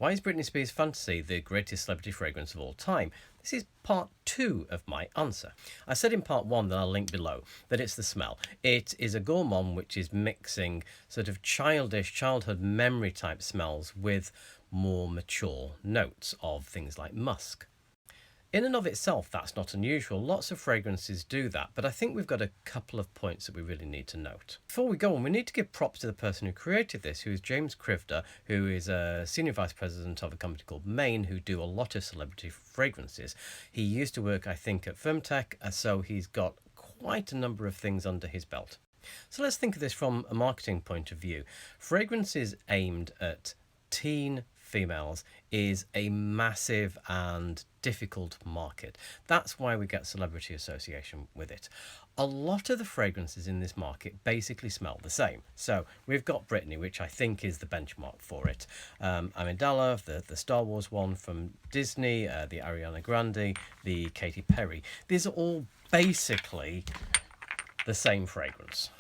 Why is Britney Spears Fantasy the greatest celebrity fragrance of all time? This is part 2 of my answer. I said in part 1 that I'll link below that it's the smell. It is a gourmand which is mixing sort of childish, childhood memory type smells with more mature notes of things like musk. In and of itself, that's not unusual. Lots of fragrances do that, but I think we've got a couple of points that we really need to note. Before we go on, we need to give props to the person who created this, who is James Krivda, who is a senior vice president of a company called Maine, who do a lot of celebrity fragrances. He used to work, I think, at Firmtech, so he's got quite a number of things under his belt. So let's think of this from a marketing point of view. Fragrances aimed at teen females is a massive and difficult market. That's why we get celebrity association with it. A lot of the fragrances in this market basically smell the same. So we've got Britney, which I think is the benchmark for it. Amidala, the Star Wars one from Disney, the Ariana Grande, the Katy Perry. These are all basically the same fragrance.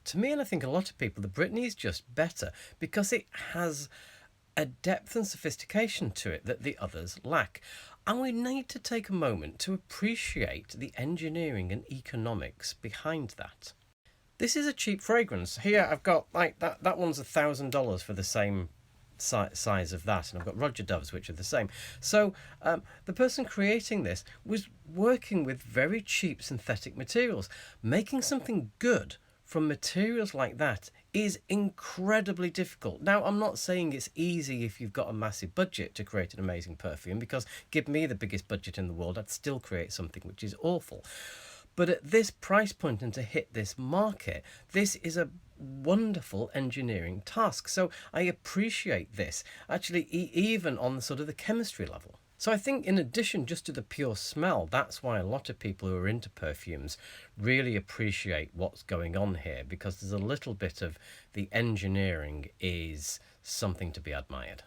To me, and I think a lot of people, the Britney is just better because it has a depth and sophistication to it that the others lack. And we need to take a moment to appreciate the engineering and economics behind that. This is a cheap fragrance. Here I've got like that one's $1,000 for the same size of that, and I've got Roger Doves which are the same. So the person creating this was working with very cheap synthetic materials. Making something good from materials like that is incredibly difficult. Now, I'm not saying it's easy if you've got a massive budget to create an amazing perfume, because give me the biggest budget in the world, I'd still create something which is awful. But at this price point and to hit this market, this is a wonderful engineering task. So I appreciate this, actually, even on the sort of the chemistry level. So I think in addition just to the pure smell, that's why a lot of people who are into perfumes really appreciate what's going on here, because there's a little bit of the engineering is something to be admired.